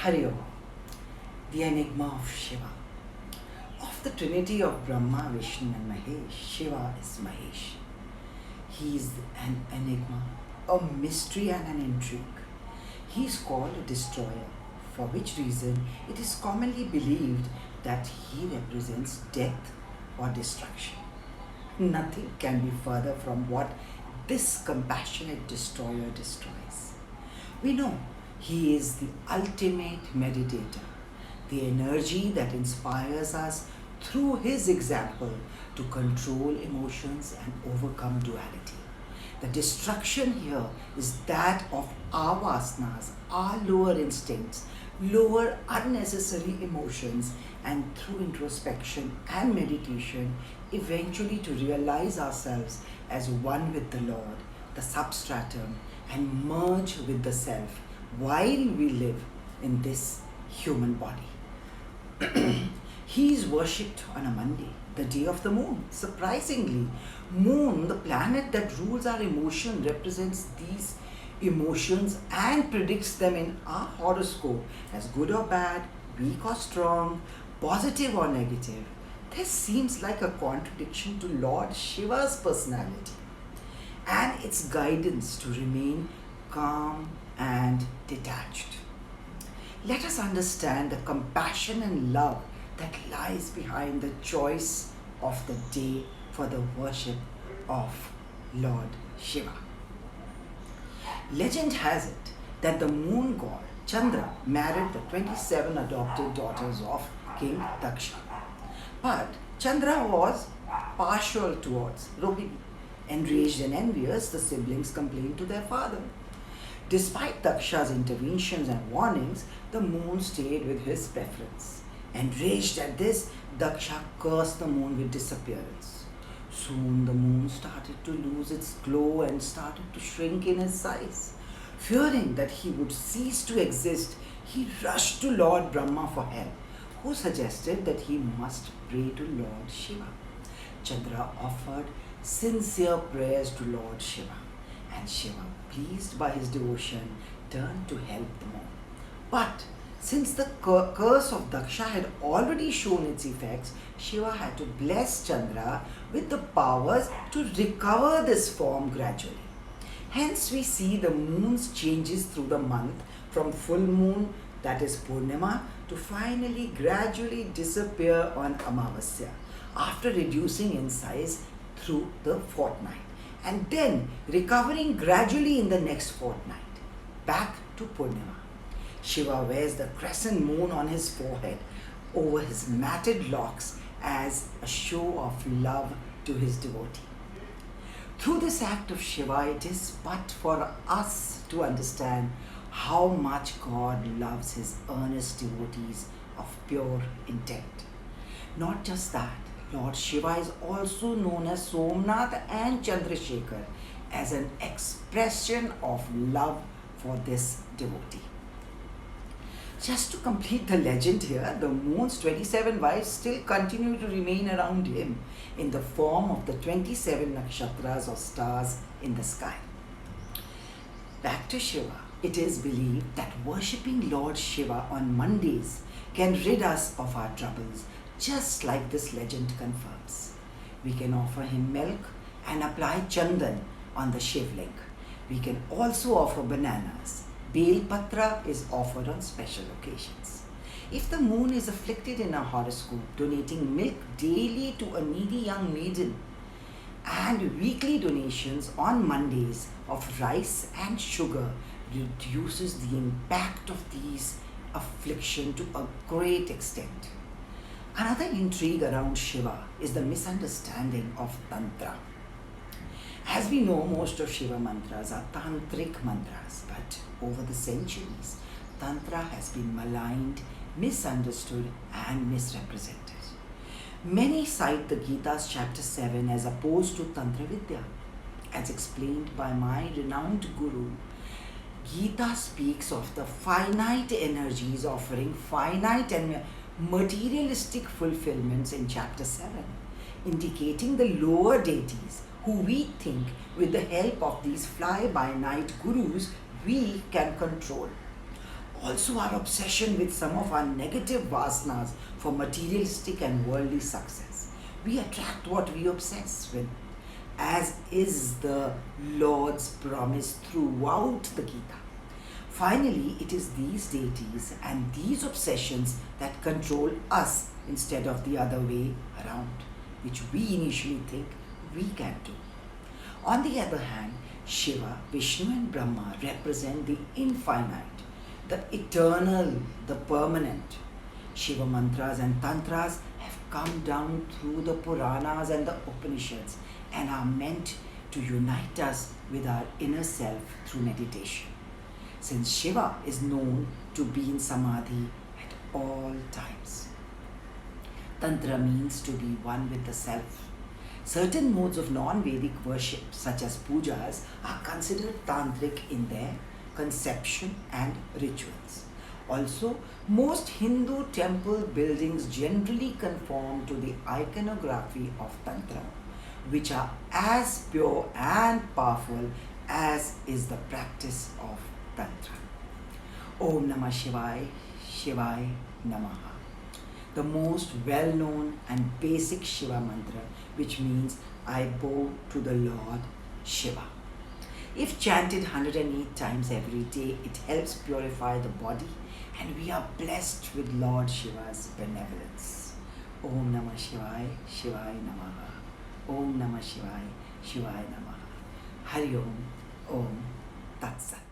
Hari Om, the enigma of Shiva. Of the trinity of Brahma, Vishnu and Mahesh, Shiva is Mahesh. He is an enigma, a mystery and an intrigue. He is called a destroyer, for which reason it is commonly believed that he represents death or destruction. Nothing can be further from what this compassionate destroyer destroys. We know he is the ultimate meditator, the energy that inspires us through his example to control emotions and overcome duality. The destruction here is that of our vasanas, our lower instincts, lower unnecessary emotions, and through introspection and meditation, eventually to realize ourselves as one with the Lord, the substratum, and merge with the self while we live in this human body. He is worshipped on a Monday, the day of the moon. Surprisingly, moon, the planet that rules our emotion, represents these emotions and predicts them in our horoscope as good or bad, weak or strong, positive or negative. This seems like a contradiction to Lord Shiva's personality and its guidance to remain calm and detached. Let us understand the compassion and love that lies behind the choice of the day for the worship of Lord Shiva. Legend has it that the moon god Chandra married the 27 adopted daughters of King Daksha. But Chandra was partial towards Rohini. Enraged and envious, the siblings complained to their father. Despite Daksha's interventions and warnings, the moon stayed with his preference. Enraged at this, Daksha cursed the moon with disappearance. Soon the moon started to lose its glow and started to shrink in his size. Fearing that he would cease to exist, he rushed to Lord Brahma for help, who suggested that he must pray to Lord Shiva. Chandra offered sincere prayers to Lord Shiva, and Shiva, pleased by his devotion, turned to help the moon. But since the curse of Daksha had already shown its effects, Shiva had to bless Chandra with the powers to recover this form gradually. Hence we see the moon's changes through the month from full moon, that is Purnima, to finally gradually disappear on Amavasya after reducing in size through the fortnight and then recovering gradually in the next fortnight back to Purnima. Shiva wears the crescent moon on his forehead over his matted locks as a show of love to his devotee. Through this act of Shiva, it is but for us to understand how much God loves his earnest devotees of pure intent. Not just that, Lord Shiva is also known as Somnath and Chandrasekhar as an expression of love for this devotee. Just to complete the legend here, the moon's 27 wives still continue to remain around him in the form of the 27 nakshatras or stars in the sky. Back to Shiva. It is believed that worshipping Lord Shiva on Mondays can rid us of our troubles, just like this legend confirms. We can offer him milk and apply chandan on the Shivling. We can also offer bananas. Bel Patra is offered on special occasions. If the moon is afflicted in a horoscope, donating milk daily to a needy young maiden and weekly donations on Mondays of rice and sugar reduces the impact of these affliction to a great extent. Another intrigue around Shiva is the misunderstanding of Tantra. As we know, most of Shiva mantras are tantric mantras, but over the centuries, Tantra has been maligned, misunderstood, and misrepresented. Many cite the Gita's chapter 7 as opposed to Tantra Vidya. As explained by my renowned guru, Gita speaks of the finite energies offering finite and materialistic fulfillments in chapter 7, indicating the lower deities who we think with the help of these fly-by-night gurus we can control. Also, our obsession with some of our negative vasanas for materialistic and worldly success. We attract what we obsess with, as is the Lord's promise throughout the Gita. Finally, it is these deities and these obsessions that control us instead of the other way around, which we initially think we can do. On the other hand, Shiva, Vishnu, and Brahma represent the infinite, the eternal, the permanent. Shiva mantras and tantras have come down through the Puranas and the Upanishads and are meant to unite us with our inner self through meditation. Since Shiva is known to be in samadhi at all times. Tantra means to be one with the self. Certain modes of non-Vedic worship, such as pujas, are considered tantric in their conception and rituals. Also, most Hindu temple buildings generally conform to the iconography of Tantra, which are as pure and powerful as is the practice of Tantra. Om Namah Shivaya, Shivaya Namaha. The most well-known and basic Shiva mantra, which means I bow to the Lord Shiva. If chanted 108 times every day, it helps purify the body and we are blessed with Lord Shiva's benevolence. Om Namah Shivaya, Shivaya Namaha. Om Namah Shivaya, Shivaya Namaha. Hari Om, Om Tat Sat.